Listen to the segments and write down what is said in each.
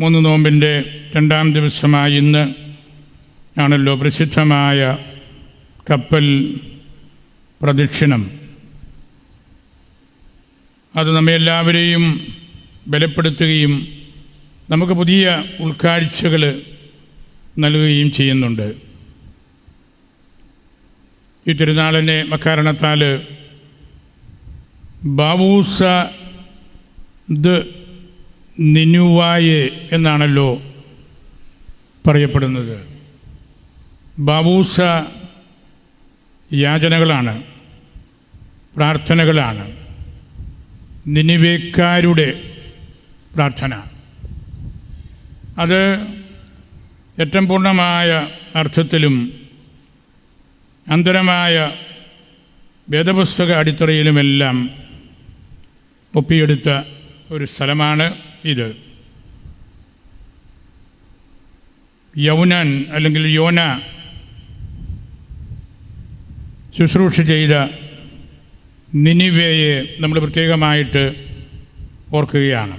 മൂന്ന് നോമ്പിൻ്റെ രണ്ടാം ദിവസമായ ഇന്ന് ആണല്ലോ പ്രസിദ്ധമായ കപ്പൽ പ്രദക്ഷിണം. അത് നമ്മെ എല്ലാവരെയും ബലപ്പെടുത്തുകയും നമുക്ക് പുതിയ ഉൾക്കാഴ്ചകൾ നൽകുകയും ചെയ്യുന്നുണ്ട്. ഈ തിരുനാളിനെ മക്കാരണത്താൽ ബാവൂസ ദ് നിനുവായെ എന്നാണല്ലോ പറയപ്പെടുന്നത്. ബാവൂസ യാചനകളാണ്, പ്രാർത്ഥനകളാണ്, നിനിവേക്കാരുടെ പ്രാർത്ഥന. അത് ഏറ്റവും പൂർണ്ണമായ അർത്ഥത്തിലും അന്തരമായ വേദപുസ്തക അടിത്തറയിലുമെല്ലാം ഒപ്പിയെടുത്ത ഒരു സ്ഥലമാണ് ഇത്. യൗനാൻ അല്ലെങ്കിൽ യോന ശുശ്രൂഷ ചെയ്ത നിനിവേയെ നമ്മൾ പ്രത്യേകമായിട്ട് ഓർക്കുകയാണ്.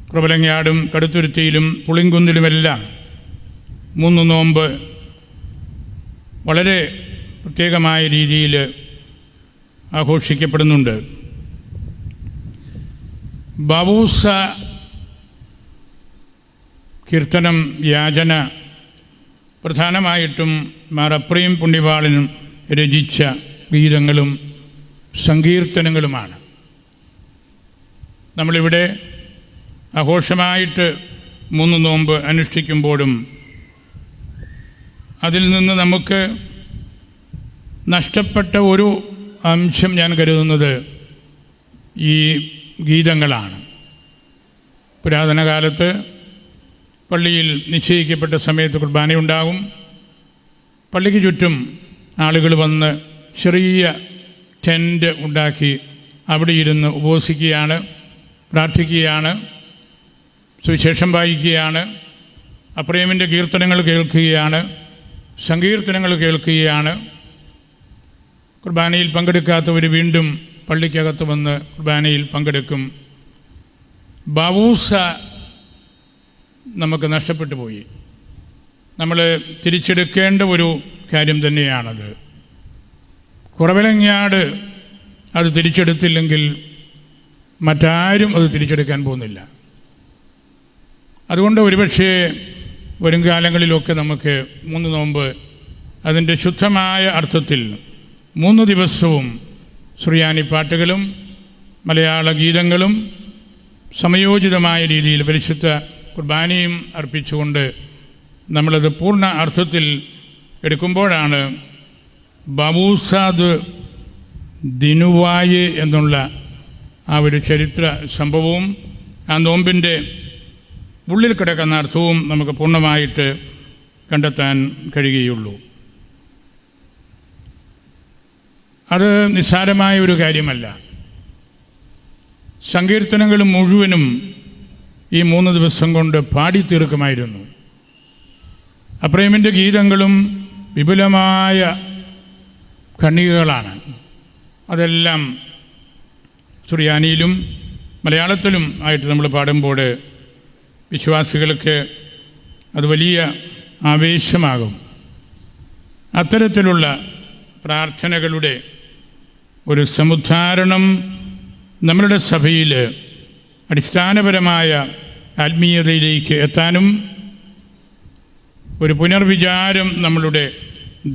കുറുവലങ്ങാടും കടുത്തുരുത്തിയിലും പുളിങ്കുന്നിലുമെല്ലാം മൂന്ന് നോമ്പ് വളരെ പ്രത്യേകമായ രീതിയിൽ ആഘോഷിക്കപ്പെടുന്നുണ്ട്. ബാവൂസ കീർത്തനം, യാചന പ്രധാനമായിട്ടും മാർ അപ്രയും പുണ്യവാളനും രചിച്ച ഗീതങ്ങളും സങ്കീർത്തനങ്ങളുമാണ്. നമ്മളിവിടെ ആഘോഷമായിട്ട് മൂന്ന് നോമ്പ് അനുഷ്ഠിക്കുമ്പോഴും അതിൽ നിന്ന് നമുക്ക് നഷ്ടപ്പെട്ട ഒരു അംശം ഞാൻ കരുതുന്നത് ഈ ഗീതങ്ങളാണ്. പുരാതന കാലത്ത് പള്ളിയിൽ നിശ്ചയിക്കപ്പെട്ട സമയത്ത് കുർബാനയുണ്ടാകും. പള്ളിക്ക് ചുറ്റും ആളുകൾ വന്ന് ചെറിയ ടെൻ്റ് ഉണ്ടാക്കി അവിടെ ഇരുന്ന് ഉപവസിക്കുകയാണ്, പ്രാർത്ഥിക്കുകയാണ്, സുവിശേഷം വായിക്കുകയാണ്, അപ്രേമിൻ്റെ കീർത്തനങ്ങൾ കേൾക്കുകയാണ്, സങ്കീർത്തനങ്ങൾ കേൾക്കുകയാണ്. കുർബാനയിൽ പങ്കെടുക്കാത്തവർ വീണ്ടും പള്ളിക്കകത്ത് വന്ന് കുർബാനയിൽ പങ്കെടുക്കും. ബാവൂസ നമുക്ക് നഷ്ടപ്പെട്ടു പോയി. നമ്മൾ തിരിച്ചെടുക്കേണ്ട ഒരു കാര്യം തന്നെയാണത്. കുറവിലങ്ങാട് അത് തിരിച്ചെടുത്തില്ലെങ്കിൽ മറ്റാരും അത് തിരിച്ചെടുക്കാൻ പോകുന്നില്ല. അതുകൊണ്ട് ഒരുപക്ഷെ വരും കാലങ്ങളിലൊക്കെ നമുക്ക് മൂന്ന് നോമ്പ് അതിൻ്റെ ശുദ്ധമായ അർത്ഥത്തിൽ 3 ദിവസവും സുറിയാനി പാട്ടുകളും മലയാള ഗീതങ്ങളും സമയോചിതമായ രീതിയിൽ പരിശുദ്ധ കുർബാനയും അർപ്പിച്ചുകൊണ്ട് നമ്മളത് പൂർണ്ണ അർത്ഥത്തിൽ എടുക്കുമ്പോഴാണ് ബാവൂസാദ് ദിനുവായെ എന്നുള്ള ആ ഒരു ചരിത്ര സംഭവവും ആ നോമ്പിൻ്റെ ഉള്ളിൽ കിടക്കുന്ന അർത്ഥവും നമുക്ക് പൂർണ്ണമായിട്ട് കണ്ടെത്താൻ കഴിയുകയുള്ളൂ. അത് നിസ്സാരമായ ഒരു കാര്യമല്ല. സങ്കീർത്തനങ്ങൾ മുഴുവനും ഈ 3 ദിവസം കൊണ്ട് പാടിത്തീർക്കുമായിരുന്നു. അപ്രേമിൻ്റെ ഗീതങ്ങളും വിപുലമായ ഖണ്ഡികകളാണ്. അതെല്ലാം സുറിയാനിയിലും മലയാളത്തിലും ആയിട്ട് നമ്മൾ പാടുമ്പോൾ വിശ്വാസികൾക്ക് അത് വലിയ ആവേശമാകും. അത്തരത്തിലുള്ള പ്രാർത്ഥനകളുടെ ഒരു സമുദ്ധാരണം നമ്മളുടെ സഭയിൽ അടിസ്ഥാനപരമായ ആത്മീയതയിലേക്ക് എത്താനും ഒരു പുനർവിചാരം നമ്മളുടെ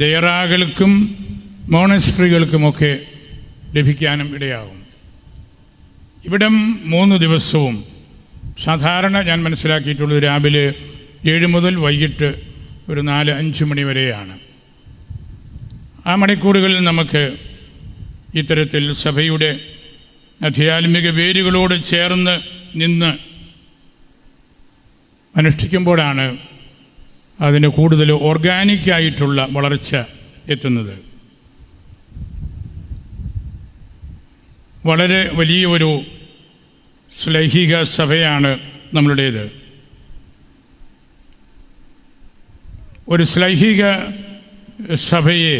ദയറാകൾക്കും മോണസ്ട്രികൾക്കുമൊക്കെ ലഭിക്കാനും ഇടയാകും. ഇവിടം 3 ദിവസവും സാധാരണ ഞാൻ മനസ്സിലാക്കിയിട്ടുള്ളത് രാവിലെ 7 മുതൽ വൈകിട്ട് ഒരു 4-5 മണി വരെയാണ്. ആ മണിക്കൂറുകളിൽ നമുക്ക് ഇത്തരത്തിൽ സഭയുടെ ആധ്യാത്മിക വേരുകളോട് ചേർന്ന് നിന്ന് അനുഷ്ഠിക്കുമ്പോഴാണ് അതിന് കൂടുതൽ ഓർഗാനിക്കായിട്ടുള്ള വളർച്ച എത്തുന്നത്. വളരെ വലിയ ഒരു ശ്ലൈഹിക സഭയാണ് നമ്മളുടേത്. ഒരു ശ്ലൈഹിക സഭയെ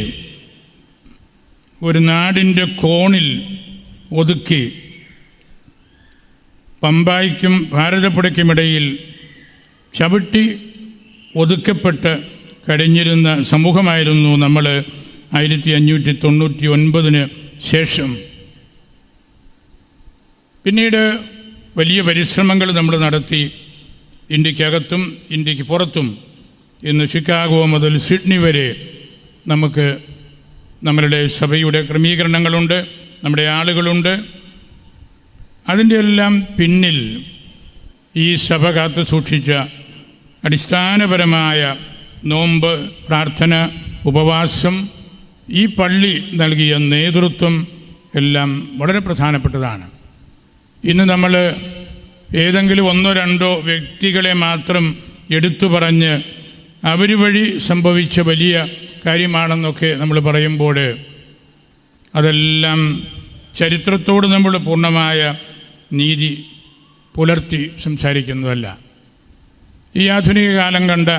ഒരു നാടിൻ്റെ കോണിൽ ഒതുക്കി പമ്പായ്ക്കും ഭാരതപ്പുഴയ്ക്കുമിടയിൽ ചവിട്ടി ഒതുക്കപ്പെട്ട് കഴിഞ്ഞിരുന്ന സമൂഹമായിരുന്നു നമ്മൾ 1599 ശേഷം. പിന്നീട് വലിയ പരിശ്രമങ്ങൾ നമ്മൾ നടത്തി. ഇന്ത്യക്കകത്തും ഇന്ത്യക്ക് പുറത്തും ഇന്ന് ഷിക്കാഗോ മുതൽ സിഡ്നി വരെ നമുക്ക് നമ്മളുടെ സഭയുടെ ക്രമീകരണങ്ങളുണ്ട്, നമ്മുടെ ആളുകളുണ്ട്. അതിൻ്റെ എല്ലാം പിന്നിൽ ഈ സഭ കാത്തു സൂക്ഷിച്ച അടിസ്ഥാനപരമായ നോമ്പ്, പ്രാർത്ഥന, ഉപവാസം, ഈ പള്ളി നൽകിയ നേതൃത്വം എല്ലാം വളരെ പ്രധാനപ്പെട്ടതാണ്. ഇന്ന് നമ്മൾ ഏതെങ്കിലും ഒന്നോ രണ്ടോ വ്യക്തികളെ മാത്രം എടുത്തു പറഞ്ഞ് അവർ വഴി സംഭവിച്ച വലിയ കാര്യമാണെന്നൊക്കെ നമ്മൾ പറയുമ്പോൾ അതെല്ലാം ചരിത്രത്തോട് നമ്മൾ പൂർണ്ണമായ നീതി പുലർത്തി സംസാരിക്കുന്നതല്ല. ഈ ആധുനിക കാലം കണ്ട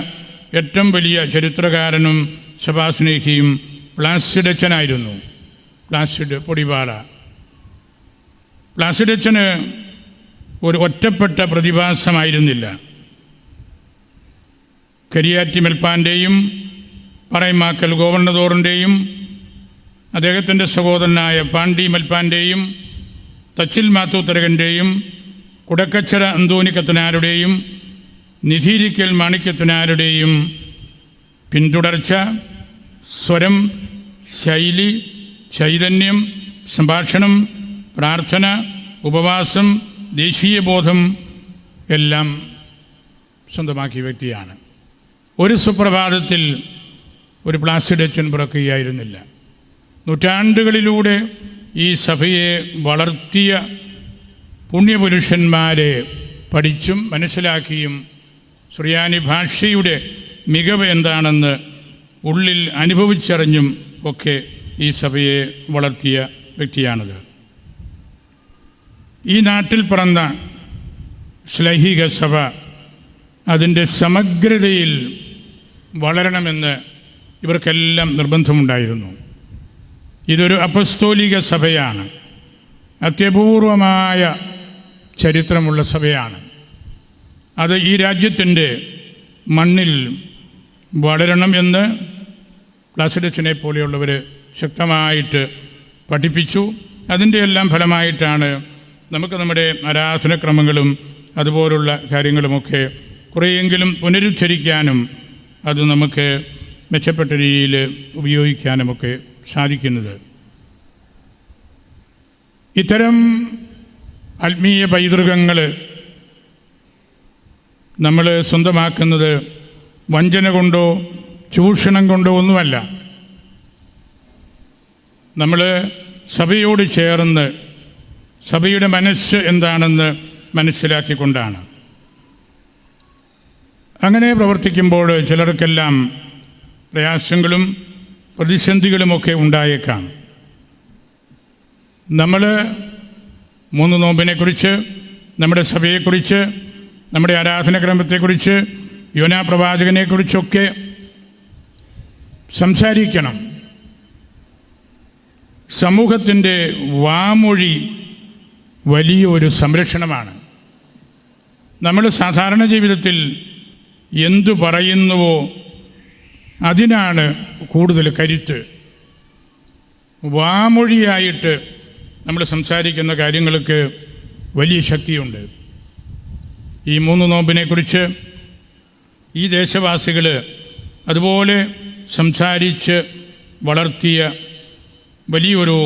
ഏറ്റവും വലിയ ചരിത്രകാരനും സഭാസ്നേഹിയും പ്ലാസിഡ് അച്ഛനായിരുന്നു. പ്ലാസിഡ് പൊടിപാറ. പ്ലാസിഡ് അച്ഛന് ഒരു ഒറ്റപ്പെട്ട പ്രതിഭാസമായിരുന്നില്ല. കരിയാറ്റി മെൽപ്പാൻ്റെയും പറയമാക്കൽ ഗോവർണദോറിൻ്റെയും അദ്ദേഹത്തിൻ്റെ സഹോദരനായ പാണ്ഡി മെൽപ്പാൻ്റെയും തച്ചിൽ മാത്തൂത്തരകൻ്റെയും കുടക്കച്ചറ അന്തോണിക്കത്തനാരുടെയും നിധീരിക്കൽ മാണിക്യത്തനാരുടെയും പിന്തുടർച്ച, സ്വരം, ശൈലി, ചൈതന്യം, സംഭാഷണം, പ്രാർത്ഥന, ഉപവാസം, ദേശീയബോധം എല്ലാം സ്വന്തമാക്കിയ വ്യക്തിയാണ്. ഒരു സുപ്രഭാതത്തിൽ ഒരു പ്ലാസിഡ് അച്ഛൻ പിറക്കുകയായിരുന്നില്ല. നൂറ്റാണ്ടുകളിലൂടെ ഈ സഭയെ വളർത്തിയ പുണ്യപുരുഷന്മാരെ പഠിച്ചും മനസ്സിലാക്കിയും സുറിയാനി ഭാഷയുടെ മികവ് എന്താണെന്ന് ഉള്ളിൽ അനുഭവിച്ചറിഞ്ഞും ഒക്കെ ഈ സഭയെ വളർത്തിയ വ്യക്തിയാണത്. ഈ നാട്ടിൽ പിറന്ന ശ്ലൈഹിക സഭ അതിൻ്റെ സമഗ്രതയിൽ വളരണമെന്ന് ഇവർക്കെല്ലാം നിർബന്ധമുണ്ടായിരുന്നു. ഇതൊരു അപ്പസ്തോലിക സഭയാണ്. അത്യപൂർവമായ ചരിത്രമുള്ള സഭയാണ്. അത് ഈ രാജ്യത്തിൻ്റെ മണ്ണിൽ വളരണം എന്ന് പ്ലാസിഡ് അച്ഛനെ പോലെയുള്ളവർ ശക്തമായിട്ട് പഠിപ്പിച്ചു. അതിൻ്റെ എല്ലാം ഫലമായിട്ടാണ് നമുക്ക് നമ്മുടെ ആരാധനക്രമങ്ങളും അതുപോലുള്ള കാര്യങ്ങളുമൊക്കെ കുറേയെങ്കിലും പുനരുദ്ധരിക്കാനും അത് നമുക്ക് മെച്ചപ്പെട്ട രീതിയിൽ ഉപയോഗിക്കാനുമൊക്കെ സാധിക്കുന്നത്. ഇത്തരം ആത്മീയ പൈതൃകങ്ങൾ നമ്മൾ സ്വന്തമാക്കുന്നത് വഞ്ചന കൊണ്ടോ ചൂഷണം കൊണ്ടോ ഒന്നുമല്ല. നമ്മൾ സഭയോട് ചേർന്ന് സഭയുടെ മനസ്സ് എന്താണെന്ന് മനസ്സിലാക്കിക്കൊണ്ടാണ്. അങ്ങനെ പ്രവർത്തിക്കുമ്പോൾ ചിലർക്കെല്ലാം പ്രയാസങ്ങളും പ്രതിസന്ധികളുമൊക്കെ ഉണ്ടായേക്കാം. നമ്മൾ 3 നോമ്പിനെക്കുറിച്ച്, നമ്മുടെ സഭയെക്കുറിച്ച്, നമ്മുടെ ആരാധനാക്രമത്തെക്കുറിച്ച്, യോനാ പ്രവാചകനെക്കുറിച്ചൊക്കെ സംസാരിക്കണം. സമൂഹത്തിൻ്റെ വാമൊഴി വലിയൊരു സംരക്ഷണമാണ്. നമ്മൾ സാധാരണ ജീവിതത്തിൽ എന്തു പറയുന്നുവോ അതിനാണ് കൂടുതൽ കരുത്ത്. വാമൊഴിയായിട്ട് നമ്മൾ സംസാരിക്കുന്ന കാര്യങ്ങൾക്ക് വലിയ ശക്തിയുണ്ട്. ഈ 3 നോമ്പിനെക്കുറിച്ച് ഈ ദേശവാസികൾ അതുപോലെ സംസാരിച്ച് വളർത്തിയ വലിയൊരു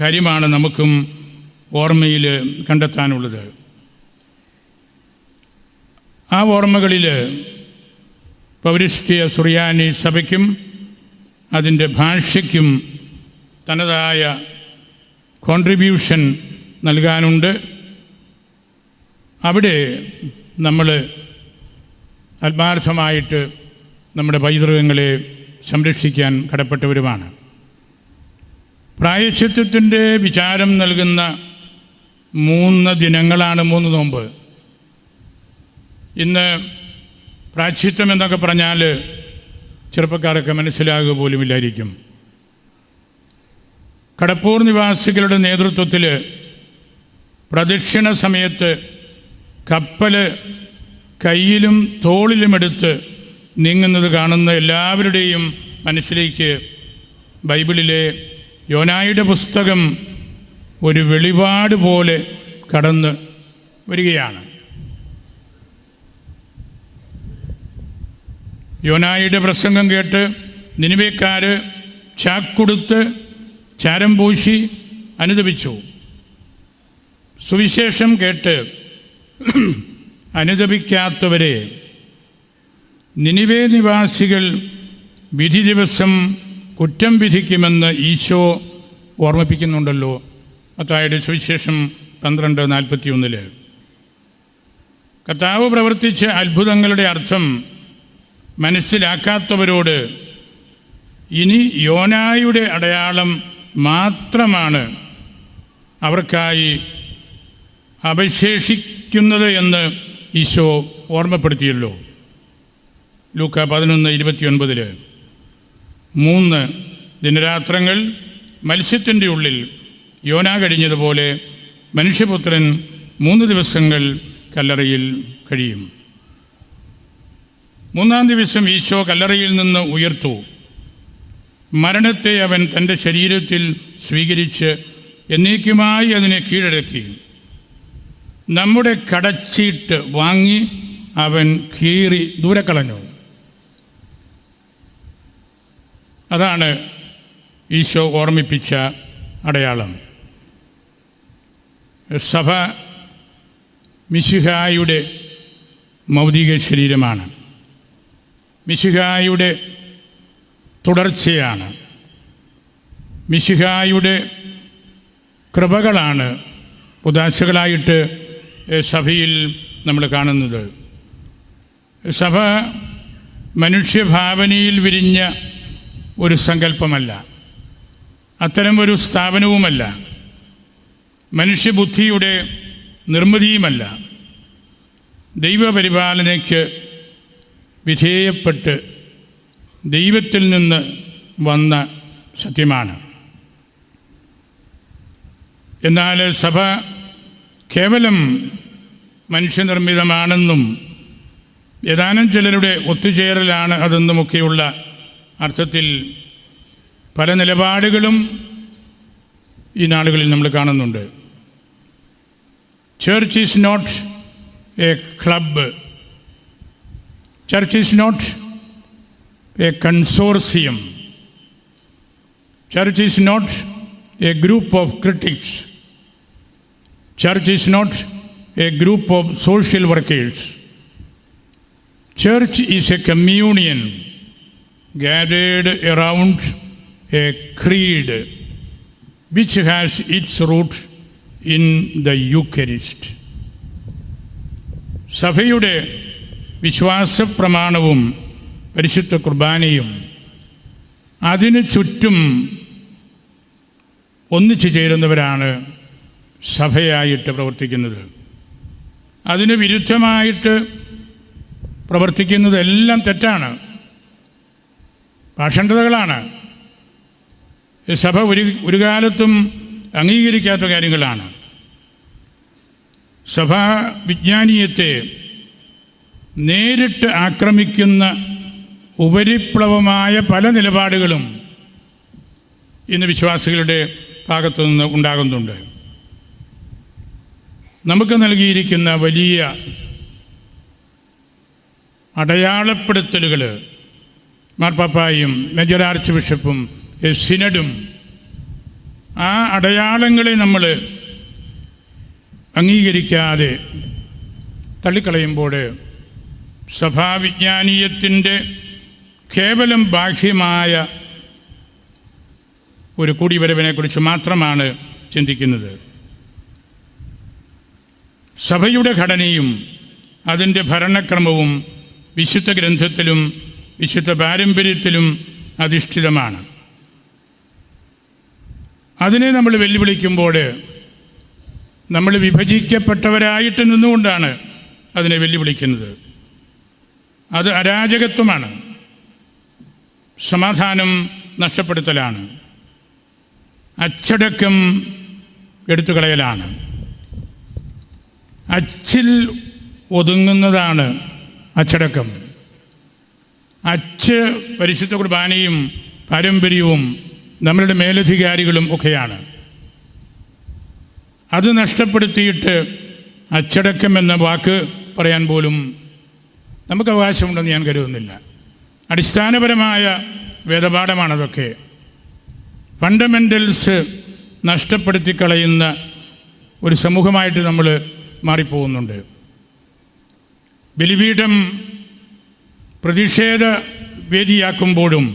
കാര്യമാണ് നമുക്കും ഓർമ്മയിൽ കണ്ടെത്താനുള്ളത്. ആ ഓർമ്മകളിൽ പൗരസ്ത്യ സുറിയാനി സഭയ്ക്കും അതിൻ്റെ ഭാഷയ്ക്കും തനതായ കോൺട്രിബ്യൂഷൻ നൽകാനുണ്ട്. അവിടെ നമ്മൾ ആത്മാർത്ഥമായിട്ട് നമ്മുടെ പൈതൃകങ്ങളെ സംരക്ഷിക്കാൻ കടപ്പെട്ടവരുമാണ്. പ്രായശ്ചിത്തത്തിൻ്റെ വിചാരം നൽകുന്ന 3 ദിനങ്ങളാണ് 3 നോമ്പ്. ഇന്ന് പ്രായശ്ചിത്തം എന്നൊക്കെ പറഞ്ഞാൽ ചെറുപ്പക്കാരൊക്കെ മനസ്സിലാകുക പോലുമില്ലായിരിക്കും. കടപ്പൂർ നിവാസികളുടെ നേതൃത്വത്തിൽ പ്രദക്ഷിണ സമയത്ത് കപ്പൽ കയ്യിലും തോളിലുമെടുത്ത് നീങ്ങുന്നത് കാണുന്ന എല്ലാവരുടെയും മനസ്സിലേക്ക് ബൈബിളിലെ യോനായുടെ പുസ്തകം ഒരു വെളിപാട് പോലെ കടന്ന് വരികയാണ്. യോനായുടെ പ്രസംഗം കേട്ട് നിനിവേക്കാർ ചാക്കുടുത്ത് ചാരം പൂശി അനുതപിച്ചു. സുവിശേഷം കേട്ട് അനുതപിക്കാത്തവരെ നിനിവേ നിവാസികൾ വിധി ദിവസം കുറ്റം വിധിക്കുമെന്ന് ഈശോ ഓർമ്മിപ്പിക്കുന്നുണ്ടല്ലോ. മത്തായിയുടെ സുവിശേഷം 12:41. കർത്താവ് പ്രവർത്തിച്ച അത്ഭുതങ്ങളുടെ അർത്ഥം മനസ്സിലാക്കാത്തവരോട് ഇനി യോനായുടെ അടയാളം മാത്രമാണ് അവർക്കായി അവശേഷിക്കുന്നത് എന്ന് ഈശോ ഓർമ്മപ്പെടുത്തിയല്ലോ. ലൂക്ക 11:29. 3 ദിനരാത്രങ്ങൾ മത്സ്യത്തിൻ്റെ ഉള്ളിൽ യോന കഴിഞ്ഞതുപോലെ മനുഷ്യപുത്രൻ 3 ദിവസങ്ങൾ കല്ലറയിൽ കഴിയും. 3-ാം ദിവസം ഈശോ കല്ലറയിൽ നിന്ന് ഉയർത്തു. മരണത്തെ അവൻ തൻ്റെ ശരീരത്തിൽ സ്വീകരിച്ച് എന്നേക്കുമായി അതിനെ കീഴടക്കി. നമ്മുടെ കടച്ചീട്ട് വാങ്ങി അവൻ കീറി ദൂരെ കളഞ്ഞു. അതാണ് ഈശോ ഓർമ്മിപ്പിച്ച അടയാളം. സഭ മിശിഹായുടെ മൗതിക ശരീരമാണ്, മിശിഹായുടെ തുടർച്ചയാണ്, മിശിഹായുടെ കൃപകളാണ് ഉദാശകളായിട്ട് സഭയിൽ നമ്മൾ കാണുന്നത്. സഭ മനുഷ്യഭാവനയിൽ വിരിഞ്ഞ ഒരു സങ്കല്പമല്ല, അത്തരം ഒരു സ്ഥാപനവുമല്ല, മനുഷ്യബുദ്ധിയുടെ നിർമ്മിതിയുമല്ല. ദൈവപരിപാലനയ്ക്ക് വിധേയപ്പെട്ട് ദൈവത്തിൽ നിന്ന് വന്ന സത്യമാണ്. എന്നാൽ സഭ കേവലം മനുഷ്യനിർമ്മിതമാണെന്നും ഏതാനും ചിലരുടെ ഒത്തുചേരലാണ് അതെന്നുമൊക്കെയുള്ള അർത്ഥത്തിൽ പല നിലപാടുകളും ഈ നാടുകളിൽ നമ്മൾ കാണുന്നുണ്ട്. Church is not a club, church is not a consortium, church is not a group of critics, church is not a group of social workers. Church is a communion gathered around a creed which has its root in the Eucharist. സഭയുടെ വിശ്വാസ പ്രമാണവും പരിശുദ്ധ കുർബാനയും അതിനു ചുറ്റും ഒന്നിച്ചു ചേരുന്നവരാണ് സഭയായിട്ട് പ്രവർത്തിക്കുന്നത്. അതിന് വിരുദ്ധമായിട്ട് പ്രവർത്തിക്കുന്നതെല്ലാം തെറ്റാണ്, പാഷണ്ഡതകളാണ്. സഭ ഒരു കാലത്തും അംഗീകരിക്കാത്ത കാര്യങ്ങളാണ്. സഭാ വിജ്ഞാനീയത്തെ നേരിട്ട് ആക്രമിക്കുന്ന ഉപരിപ്ലവമായ പല നിലപാടുകളും ഇന്ന് വിശ്വാസികളുടെ ഭാഗത്തുനിന്ന് ഉണ്ടാകുന്നുണ്ട്. നമുക്ക് നൽകിയിരിക്കുന്ന വലിയ അടയാളപ്പെടുത്തലുകൾ മാർപ്പാപ്പായും മേജർ ആർച്ച് ബിഷപ്പും സിനഡും ആ അടയാളങ്ങളെ നമ്മൾ അംഗീകരിക്കാതെ തള്ളിക്കളയുമ്പോൾ സഭാവിജ്ഞാനീയത്തിൻ്റെ കേവലം ബാഹ്യമായ ഒരു കൂടിവരവിനെക്കുറിച്ച് മാത്രമാണ് ചിന്തിക്കുന്നത്. സഭയുടെ ഘടനയും അതിൻ്റെ ഭരണക്രമവും വിശുദ്ധ ഗ്രന്ഥത്തിലും വിശുദ്ധ പാരമ്പര്യത്തിലും അധിഷ്ഠിതമാണ്. അതിനെ നമ്മൾ വെല്ലുവിളിക്കുമ്പോൾ നമ്മൾ വിഭജിക്കപ്പെട്ടവരായിട്ട് നിന്നുകൊണ്ടാണ് അതിനെ വെല്ലുവിളിക്കുന്നത്. അത് അരാജകത്വമാണ്, സമാധാനം നഷ്ടപ്പെടുത്തലാണ്, അച്ചടക്കം എടുത്തുകളയലാണ്. അച്ചിൽ ഒതുങ്ങുന്നതാണ് അച്ചടക്കം. അച്ച് പരിശുദ്ധ കുർബാനയും പാരമ്പര്യവും നമ്മളുടെ മേലധികാരികളും ഒക്കെയാണ്. അത് നഷ്ടപ്പെടുത്തിയിട്ട് അച്ചടക്കം എന്ന വാക്ക് പറയാൻ പോലും നമുക്ക് അവകാശമുണ്ടെന്ന് ഞാൻ കരുതുന്നില്ല. അടിസ്ഥാനപരമായ വേദപാഠമാണതൊക്കെ. ഫണ്ടമെൻ്റൽസ് നഷ്ടപ്പെടുത്തി കളയുന്ന ഒരു സമൂഹമായിട്ട് നമ്മൾ മാറിപ്പോകുന്നുണ്ട്. ബലിപീഠം പ്രതിഷേധ വേദിയാക്കുമ്പോഴും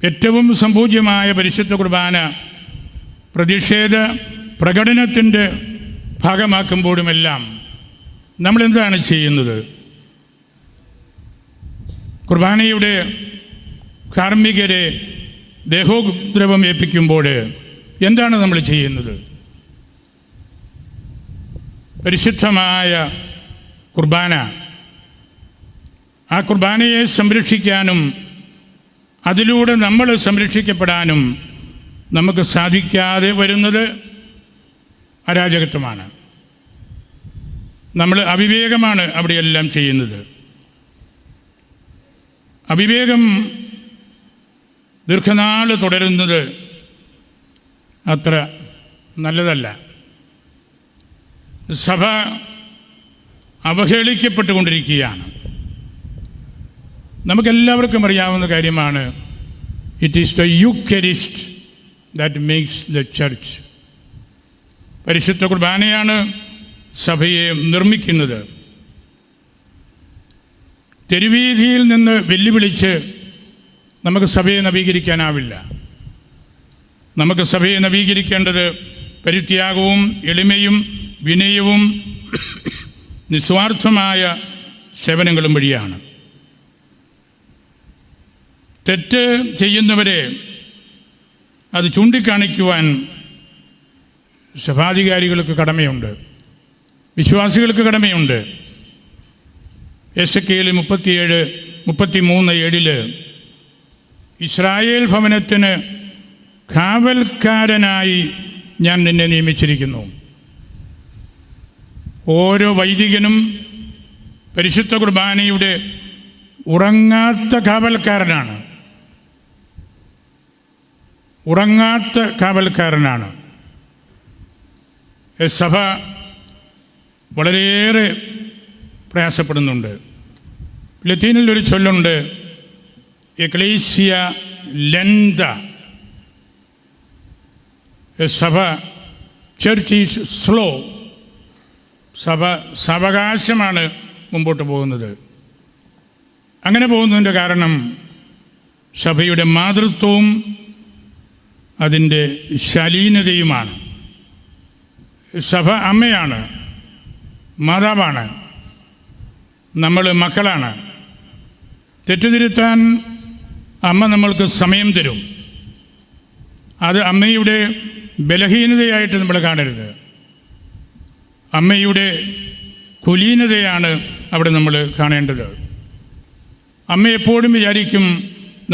ഏറ്റവും സംപൂജ്യമായ പരിശുദ്ധ കുർബാന പ്രതിഷേധ പ്രകടനത്തിൻ്റെ ഭാഗമാക്കുമ്പോഴുമെല്ലാം നമ്മളെന്താണ് ചെയ്യുന്നത്? കുർബാനയുടെ കാർമ്മികരെ ദേഹോപദ്രവം ഏൽപ്പിക്കുമ്പോൾ എന്താണ് നമ്മൾ ചെയ്യുന്നത്? പരിശുദ്ധമായ കുർബാന, ആ കുർബാനയെ സംരക്ഷിക്കാനും അതിലൂടെ നമ്മൾ സംരക്ഷിക്കപ്പെടാനും നമുക്ക് സാധിക്കാതെ വരുന്നത് അരാജകത്വമാണ്. നമ്മൾ അവിവേകമാണ് അവിടെയെല്ലാം ചെയ്യുന്നത്. അവിവേകം ദീർഘനാൾ തുടരുന്നത് അത്ര നല്ലതല്ല. സഭ അവഹേളിക്കപ്പെട്ടുകൊണ്ടിരിക്കുകയാണ്. നമുക്കെല്ലാവർക്കും അറിയാവുന്ന കാര്യമാണ്, it is the Eucharist that makes the church. പരിശുദ്ധ കുർബാനയാണ് സഭയെ നിർമ്മിക്കുന്നത്. തെരുവീതിയിൽ നിന്ന് വെല്ലുവിളിച്ച് നമുക്ക് സഭയെ നവീകരിക്കാനാവില്ല. നമുക്ക് സഭയെ നവീകരിക്കേണ്ടത് പരിത്യാഗവും എളിമയും വിനയവും നിസ്വാർത്ഥമായ സേവനങ്ങളും വഴിയാണ്. തെറ്റ് ചെയ്യുന്നവരെ അത് ചൂണ്ടിക്കാണിക്കുവാൻ സഭാധികാരികൾക്ക് കടമയുണ്ട്, വിശ്വാസികൾക്ക് കടമയുണ്ട്. എസെക്കിയേൽ 37:33 ഇസ്രായേൽ ഭവനത്തിന് കാവൽക്കാരനായി ഞാൻ നിന്നെ നിയമിച്ചിരിക്കുന്നു. ഓരോ വൈദികനും പരിശുദ്ധ കുർബാനയുടെ ഉറങ്ങാത്ത കാവൽക്കാരനാണ്. ഉറങ്ങാത്ത കാവൽക്കാരനാണ്. സഭ വളരെയേറെ പ്രയാസപ്പെടുന്നുണ്ട്. ലത്തീനിൽ ഒരു ചൊല്ലുണ്ട്, എക്ലേസിയ ലെന്ത. സഭ, ചർച്ച് ഈസ് സ്ലോ. സഭ സാവകാശമാണ് മുമ്പോട്ട് പോകുന്നത്. അങ്ങനെ പോകുന്നതിൻ്റെ കാരണം സഭയുടെ മാതൃത്വവും അതിൻ്റെ ശാലീനതയുമാണ്. സഭ അമ്മയാണ്, മാതാവാണ്, നമ്മൾ മക്കളാണ്. തെറ്റുതിരുത്താൻ അമ്മ നമ്മൾക്ക് സമയം തരും. അത് അമ്മയുടെ ബലഹീനതയായിട്ട് നമ്മൾ കാണരുത്. അമ്മയുടെ കുലീനതയാണ് അവിടെ നമ്മൾ കാണേണ്ടത്. അമ്മ എപ്പോഴും വിചാരിക്കും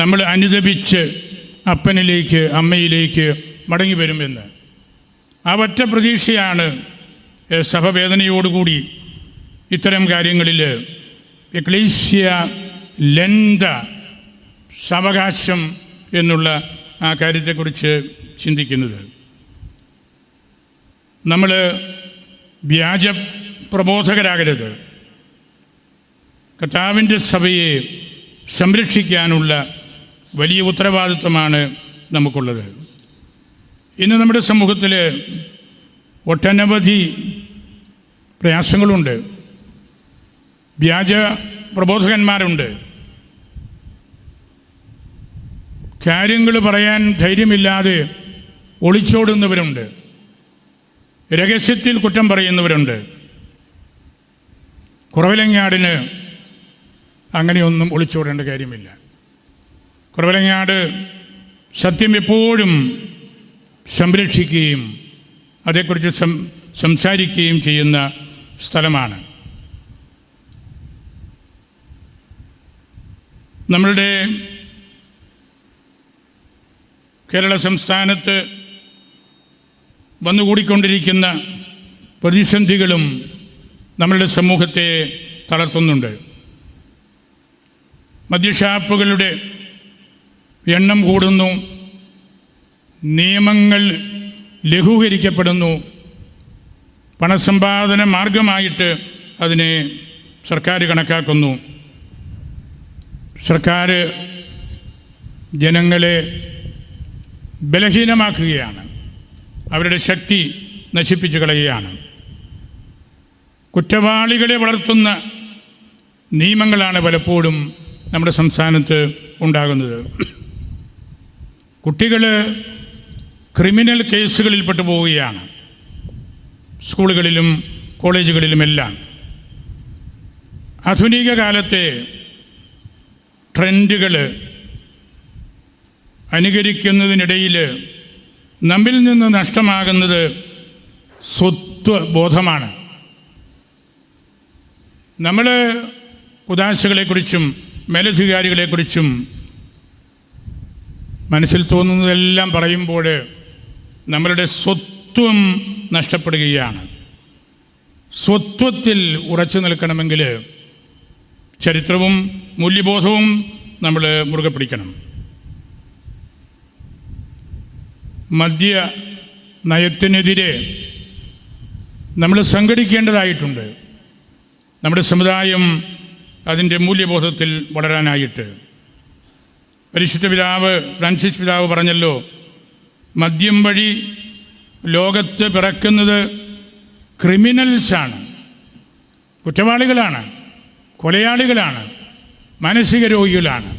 നമ്മൾ അനുദപിച്ച് അപ്പനിലേക്ക് അമ്മയിലേക്ക് മടങ്ങി വരുമെന്ന്. ആ ഒറ്റ പ്രതീക്ഷയാണ് സഭ വേദനയോടുകൂടി ഇത്തരം കാര്യങ്ങളിൽ എക്ലേസിയ ലെന്ത, സാവകാശം എന്നുള്ള ആ കാര്യത്തെക്കുറിച്ച് ചിന്തിക്കുന്നത്. നമ്മൾ വ്യാജ പ്രബോധകരാകരുത്. കർത്താവിൻ്റെ സഭയെ സംരക്ഷിക്കാനുള്ള വലിയ ഉത്തരവാദിത്വമാണ് നമുക്കുള്ളത്. ഇന്ന് നമ്മുടെ സമൂഹത്തിൽ ഒട്ടനവധി പ്രയാസങ്ങളുണ്ട്. വ്യാജ പ്രബോധകന്മാരുണ്ട്. കാര്യങ്ങൾ പറയാൻ ധൈര്യമില്ലാതെ ഒളിച്ചോടുന്നവരുണ്ട്. രഹസ്യത്തിൽ കുറ്റം പറയുന്നവരുണ്ട്. കുറവിലങ്ങാടിന് അങ്ങനെയൊന്നും ഒളിച്ചോടേണ്ട കാര്യമില്ല. കുറവിലങ്ങാട് സത്യം എപ്പോഴും സംരക്ഷിക്കുകയും അതേക്കുറിച്ച് സംസാരിക്കുകയും ചെയ്യുന്ന സ്ഥലമാണ്. നമ്മളുടെ കേരള സംസ്ഥാനത്ത് വന്നുകൂടിക്കൊണ്ടിരിക്കുന്ന പ്രതിസന്ധികളും നമ്മളുടെ സമൂഹത്തെ തളർത്തുന്നുണ്ട്. മദ്യഷാപ്പുകളുടെ എണ്ണം കൂടുന്നു, നിയമങ്ങൾ ലഘൂകരിക്കപ്പെടുന്നു, പണസമ്പാദന മാർഗമായിട്ട് അതിനെ സർക്കാർ കണക്കാക്കുന്നു. സർക്കാർ ജനങ്ങളെ ബലഹീനമാക്കുകയാണ്, അവരുടെ ശക്തി നശിപ്പിച്ചു കളയുകയാണ്. കുറ്റവാളികളെ വളർത്തുന്ന നിയമങ്ങളാണ് പലപ്പോഴും നമ്മുടെ സംസ്ഥാനത്ത് ഉണ്ടാകുന്നത്. കുട്ടികൾ ക്രിമിനൽ കേസുകളിൽപ്പെട്ടു പോവുകയാണ്, സ്കൂളുകളിലും കോളേജുകളിലുമെല്ലാം. ആധുനിക കാലത്തെ ട്രെൻഡുകൾ അനുകരിക്കുന്നതിനിടയിൽ നമ്മിൽ നിന്ന് നഷ്ടമാകുന്നത് സ്വത്വബോധമാണ്. നമ്മൾ ഉദാശകളെക്കുറിച്ചും മേലധികാരികളെക്കുറിച്ചും മനസ്സിൽ തോന്നുന്നതെല്ലാം പറയുമ്പോൾ നമ്മളുടെ സ്വത്വം നഷ്ടപ്പെടുകയാണ്. സ്വത്വത്തിൽ ഉറച്ചു നിൽക്കണമെങ്കിൽ ചരിത്രവും മൂല്യബോധവും നമ്മൾ മുറുകെ പിടിക്കണം. മദ്യ നയത്തിനെതിരെ നമ്മൾ സംഘടിക്കേണ്ടതായിട്ടുണ്ട്. നമ്മുടെ സമുദായം അതിൻ്റെ മൂല്യബോധത്തിൽ വളരാനായിട്ട്. പരിശുദ്ധ പിതാവ് ഫ്രാൻസിസ് പിതാവ് പറഞ്ഞല്ലോ, മദ്യം വഴി ലോകത്ത് പിറക്കുന്നത് ക്രിമിനൽസാണ്, കുറ്റവാളികളാണ്, കൊലയാളികളാണ്, മാനസിക രോഗികളാണ്.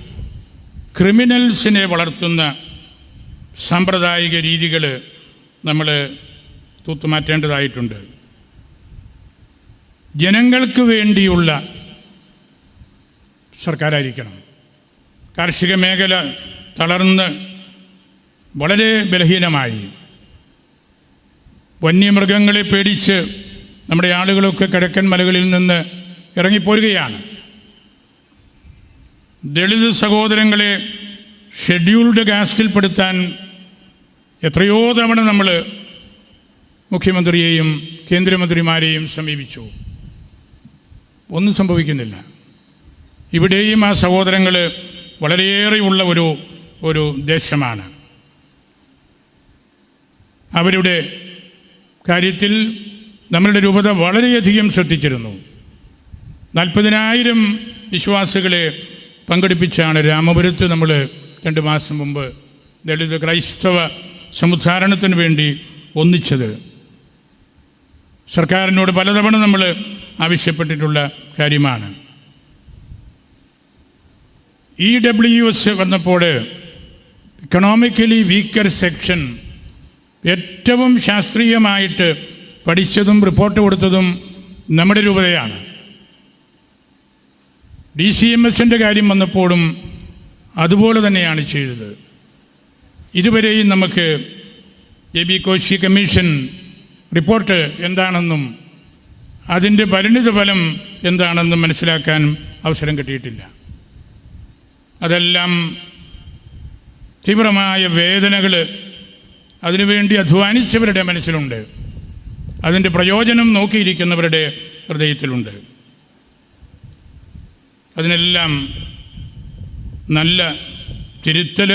ക്രിമിനൽസിനെ വളർത്തുന്ന സാമ്പ്രദായിക രീതികൾ നമ്മൾ തൂത്തുമാറ്റേണ്ടതായിട്ടുണ്ട്. ജനങ്ങൾക്ക് വേണ്ടിയുള്ള സർക്കാരായിരിക്കണം. കാർഷിക മേഖല തളർന്ന് വളരെ ബലഹീനമായി, വന്യമൃഗങ്ങളെ പേടിച്ച് നമ്മുടെ ആളുകളൊക്കെ കിഴക്കൻ മലകളിൽ നിന്ന് ഇറങ്ങിപ്പോരുകയാണ്. ദളിത് സഹോദരങ്ങളെ ഷെഡ്യൂൾഡ് കാസ്റ്റിൽപ്പെടുത്താൻ എത്രയോ തവണ നമ്മൾ മുഖ്യമന്ത്രിയെയും കേന്ദ്രമന്ത്രിമാരെയും സമീപിച്ചു. ഒന്നും സംഭവിക്കുന്നില്ല. ഇവിടെയും ആ സഹോദരങ്ങൾ വളരെയേറെയുള്ള ഒരു ദേശമാണ്. അവരുടെ കാര്യത്തിൽ നമ്മളുടെ രൂപത വളരെയധികം ശ്രദ്ധിച്ചിരുന്നു. 40,000 വിശ്വാസികളെ പങ്കെടുപ്പിച്ചാണ് രാമപുരത്ത് നമ്മൾ 2 മാസം മുമ്പ് ദളിത് ക്രൈസ്തവ സമുദ്ധാരണത്തിന് വേണ്ടി ഒന്നിച്ചത്. സർക്കാരിനോട് പലതവണ നമ്മൾ ആവശ്യപ്പെട്ടിട്ടുള്ള കാര്യമാണ്. EWS വന്നപ്പോൾ ഇക്കണോമിക്കലി വീക്കർ സെക്ഷൻ ഏറ്റവും ശാസ്ത്രീയമായിട്ട് പഠിച്ചതും റിപ്പോർട്ട് കൊടുത്തതും നമ്മുടെ രൂപതയാണ്. DCMSൻ്റെ കാര്യം വന്നപ്പോഴും അതുപോലെ തന്നെയാണ് ചെയ്തത്. ഇതുവരെയും നമുക്ക് AB കോശി കമ്മീഷൻ റിപ്പോർട്ട് എന്താണെന്നും അതിൻ്റെ പരിണിതഫലം എന്താണെന്നും മനസ്സിലാക്കാൻ അവസരം കിട്ടിയിട്ടില്ല. അതെല്ലാം തീവ്രമായ വേദനകൾ അതിനുവേണ്ടി അധ്വാനിച്ചവരുടെ മനസ്സിലുണ്ട്, അതിൻ്റെ പ്രയോജനം നോക്കിയിരിക്കുന്നവരുടെ ഹൃദയത്തിലുണ്ട്. അതിനെല്ലാം നല്ല തിരുത്തൽ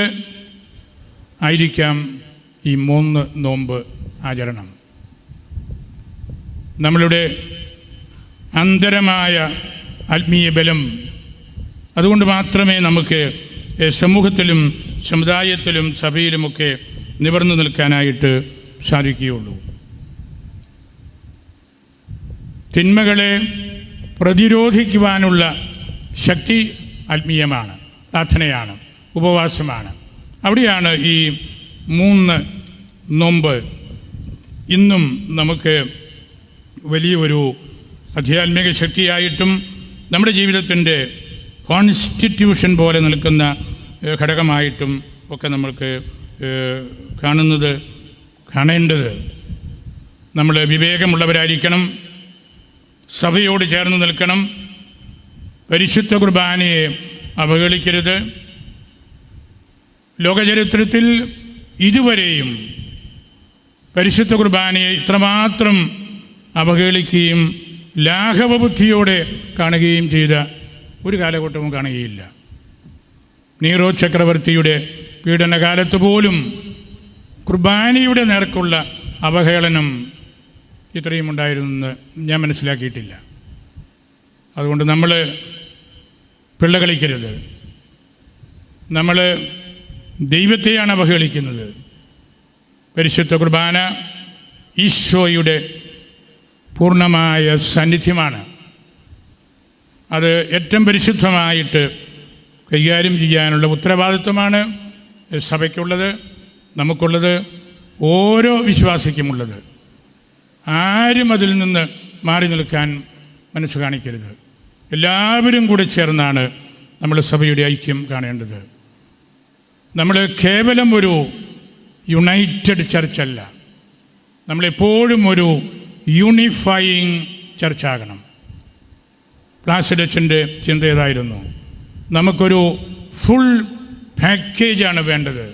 ആയിരിക്കാം ഈ 3 നോമ്പ് ആചരണം. നമ്മളുടെ അന്തരമായ ആത്മീയ ബലം അതുകൊണ്ട് മാത്രമേ നമുക്ക് സമൂഹത്തിലും സമുദായത്തിലും സഭയിലുമൊക്കെ നിവർന്നു നിൽക്കാനായിട്ട് സാധിക്കുകയുള്ളൂ. തിന്മകളെ പ്രതിരോധിക്കുവാനുള്ള ശക്തി ആത്മീയമാണ്, പ്രാർത്ഥനയാണ്, ഉപവാസമാണ്. അവിടെയാണ് ഈ 3 നോമ്പ് ഇന്നും നമുക്ക് വലിയൊരു ആധ്യാത്മിക ശക്തിയായിട്ടും നമ്മുടെ ജീവിതത്തിൻ്റെ കോൺസ്റ്റിറ്റ്യൂഷൻ പോലെ നിൽക്കുന്ന ഘടകമായിട്ടും ഒക്കെ നമ്മൾക്ക് കാണേണ്ടത്. നമ്മൾ വിവേകമുള്ളവരായിരിക്കണം, സഭയോട് ചേർന്ന് നിൽക്കണം, പരിശുദ്ധ കുർബാനയെ അവഹേളിക്കരുത്. ലോകചരിത്രത്തിൽ ഇതുവരെയും പരിശുദ്ധ കുർബാനയെ ഇത്രമാത്രം അവഹേളിക്കുകയും ലാഘവബുദ്ധിയോടെ കാണുകയും ചെയ്ത ഒരു കാലഘട്ടവും കാണുകയില്ല. നീറോ ചക്രവർത്തിയുടെ പീഡനകാലത്ത് പോലും കുർബാനയുടെ നേർക്കുള്ള അവഹേളനം ഇത്രയും ഉണ്ടായിരുന്നെന്ന് ഞാൻ മനസ്സിലാക്കിയിട്ടില്ല. അതുകൊണ്ട് നമ്മൾ പിള്ള കളിക്കരുത്. നമ്മൾ ദൈവത്തെയാണ് അവഹേളിക്കുന്നത്. പരിശുദ്ധ കുർബാന ഈശോയുടെ പൂർണ്ണമായ സാന്നിധ്യമാണ്. അത് ഏറ്റവും പരിശുദ്ധമായിട്ട് കൈകാര്യം ചെയ്യാനുള്ള ഉത്തരവാദിത്വമാണ് സഭയ്ക്കുള്ളത്, നമുക്കുള്ളത്, ഓരോ വിശ്വാസിക്കുമുള്ളത്. ആരും അതിൽ നിന്ന് മാറി നിൽക്കാൻ മനസ്സ് കാണിക്കരുത്. എല്ലാവരും കൂടെ ചേർന്നാണ് നമ്മൾ സഭയുടെ ഐക്യം കാണേണ്ടത്. നമ്മൾ കേവലം ഒരു യുണൈറ്റഡ് ചർച്ചല്ല, നമ്മളെപ്പോഴും ഒരു യൂണിഫൈയിങ് ചർച്ചാകണം. പ്ലാസിഡച്ചൻ്റെ ചിന്ത ഏതായിരുന്നു? നമുക്കൊരു ഫുൾ പാക്കേജാണ് വേണ്ടത്.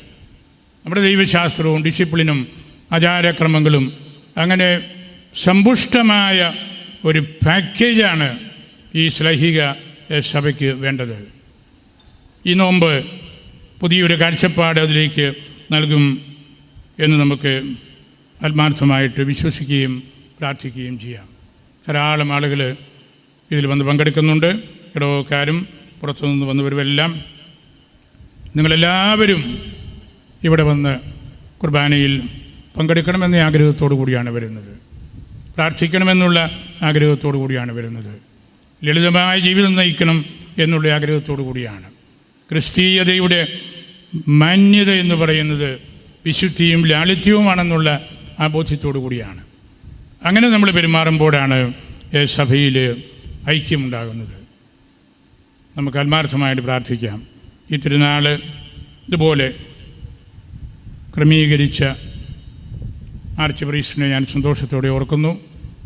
നമ്മുടെ ദൈവശാസ്ത്രവും ഡിസിപ്ലിനും ആചാരക്രമങ്ങളും അങ്ങനെ സമ്പുഷ്ടമായ ഒരു പാക്കേജാണ് ഈ ശ്ലൈഹിക സഭയ്ക്ക് വേണ്ടത്. ഈ നോമ്പ് പുതിയൊരു കാഴ്ചപ്പാട് അതിലേക്ക് നൽകും എന്ന് നമുക്ക് ആത്മാർത്ഥമായിട്ട് വിശ്വസിക്കുകയും പ്രാർത്ഥിക്കുകയും ചെയ്യാം. ധാരാളം ആളുകൾ ഇതിൽ വന്ന് പങ്കെടുക്കുന്നുണ്ട്. ഇടവക്കാരും പുറത്തുനിന്ന് വന്നവരുമെല്ലാം. നിങ്ങളെല്ലാവരും ഇവിടെ വന്ന് കുർബാനയിൽ പങ്കെടുക്കണമെന്ന ആഗ്രഹത്തോടു കൂടിയാണ് വരുന്നത്. പ്രാർത്ഥിക്കണമെന്നുള്ള ആഗ്രഹത്തോടു കൂടിയാണ് വരുന്നത്. ലളിതമായ ജീവിതം നയിക്കണം എന്നുള്ള ആഗ്രഹത്തോടു കൂടിയാണ്. ക്രിസ്തീയതയുടെ മാന്യത എന്ന് പറയുന്നത് വിശുദ്ധിയും ലാളിത്യവുമാണെന്നുള്ള ആ ബോധ്യത്തോടു കൂടിയാണ്. അങ്ങനെ നമ്മൾ പെരുമാറുമ്പോഴാണ് സഭയിൽ ഐക്യമുണ്ടാകുന്നത്. നമുക്ക് ആത്മാർത്ഥമായിട്ട് പ്രാർത്ഥിക്കാം. ഈ തിരുനാൾ ഇതുപോലെ ക്രമീകരിച്ച ആർച്ച് പ്രീസ്റ്റിനെ ഞാൻ സന്തോഷത്തോടെ ഓർക്കുന്നു.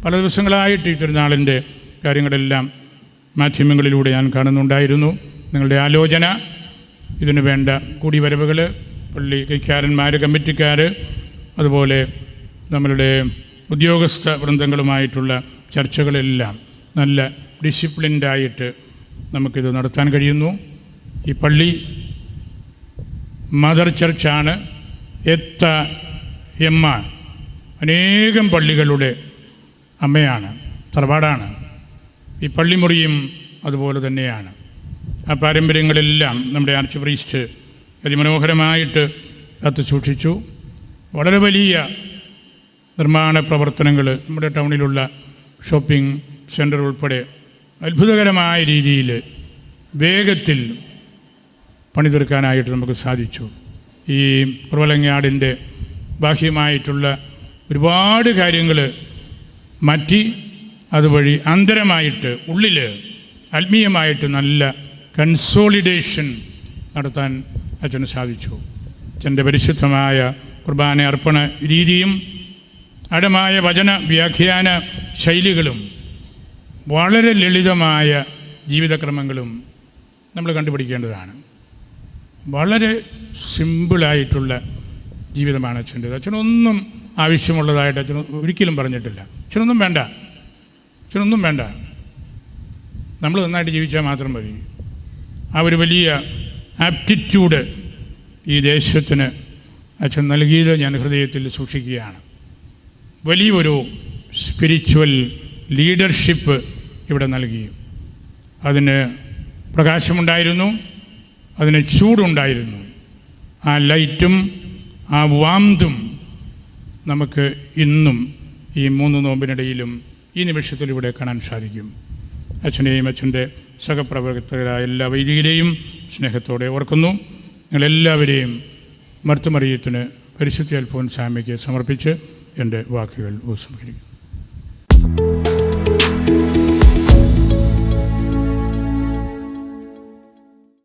പല ദിവസങ്ങളായിട്ട് ഈ തിരുനാളിൻ്റെ കാര്യങ്ങളെല്ലാം മാധ്യമങ്ങളിലൂടെ ഞാൻ കാണുന്നുണ്ടായിരുന്നു. നിങ്ങളുടെ ആലോചന, ഇതിനു വേണ്ട കൂടിവരവുകൾ, പള്ളി കൈക്കാരന്മാർ, കമ്മിറ്റിക്കാർ, അതുപോലെ നമ്മളുടെ ഉദ്യോഗസ്ഥ വൃന്ദങ്ങളുമായിട്ടുള്ള ചർച്ചകളെല്ലാം നല്ല ഡിസിപ്ലിൻഡായിട്ട് നമുക്കിത് നടത്താൻ കഴിയുന്നു. ഈ പള്ളി മദർ ചർച്ചാണ്. എമ്മ അനേകം പള്ളികളുടെ അമ്മയാണ്, തറവാടാണ്. ഈ പള്ളിമുറിയും അതുപോലെ തന്നെയാണ്. ആ പാരമ്പര്യങ്ങളെല്ലാം നമ്മുടെ ആർച്ച് പ്രീസ്റ്റ് അതിമനോഹരമായിട്ട് കാത്തു സൂക്ഷിച്ചു. വളരെ വലിയ നിർമ്മാണ പ്രവർത്തനങ്ങൾ നമ്മുടെ ടൗണിലുള്ള ഷോപ്പിംഗ് സെൻറ്റർ ഉൾപ്പെടെ അത്ഭുതകരമായ രീതിയിൽ വേഗത്തിൽ പണിതീർക്കാനായിട്ട് നമുക്ക് സാധിച്ചു. ഈ കുറവലങ്ങാടിൻ്റെ ബാഹ്യമായിട്ടുള്ള ഒരുപാട് കാര്യങ്ങൾ മാറ്റി അതുവഴി അന്തരമായിട്ട് ഉള്ളിൽ ആത്മീയമായിട്ട് നല്ല കൺസോളിഡേഷൻ നടത്താൻ അച്ഛന് സാധിച്ചു. അച്ഛൻ്റെ പരിശുദ്ധമായ കുർബാന അർപ്പണ രീതിയും ആഴമായ വചന വ്യാഖ്യാന ശൈലികളും വളരെ ലളിതമായ ജീവിതക്രമങ്ങളും നമ്മൾ കണ്ടുപിടിക്കേണ്ടതാണ്. വളരെ സിമ്പിളായിട്ടുള്ള ജീവിതമാണ് അച്ഛൻ്റേത്. അച്ഛനൊന്നും ആവശ്യമുള്ളതായിട്ട് അച്ഛൻ ഒരിക്കലും പറഞ്ഞിട്ടില്ല. അച്ഛനൊന്നും വേണ്ട, നമ്മൾ നന്നായിട്ട് ജീവിച്ചാൽ മാത്രം മതി. ആ ഒരു വലിയ ആപ്റ്റിറ്റ്യൂഡ് ഈ ദേശത്തിന് അച്ഛൻ നൽകിയത് ഞാൻ ഹൃദയത്തിൽ സൂക്ഷിക്കുകയാണ്. വലിയൊരു സ്പിരിച്വൽ ലീഡർഷിപ്പ് ഇവിടെ നൽകി. അതിന് പ്രകാശമുണ്ടായിരുന്നു, അതിന് ചൂടുണ്ടായിരുന്നു. ആ ലൈറ്റും ആ വാംതും നമുക്ക് ഇന്നും ഈ 3 നോമ്പിനിടയിലും ഈ നിമിഷത്തിലൂടെ കാണാൻ സാധിക്കും. അച്ഛനെയും അച്ഛൻ്റെ സഹപ്രവർത്തകരായ എല്ലാ വൈദികരെയും സ്നേഹത്തോടെ ഓർക്കുന്നു. നിങ്ങളെല്ലാവരെയും മർത്തുമറിയത്തിന് പരിശുദ്ധ അൽഫോൻസാമ്മയ്ക്ക് സമർപ്പിച്ച് എൻ്റെ വാക്കുകൾ ഉപസംഹരിക്കുന്നു.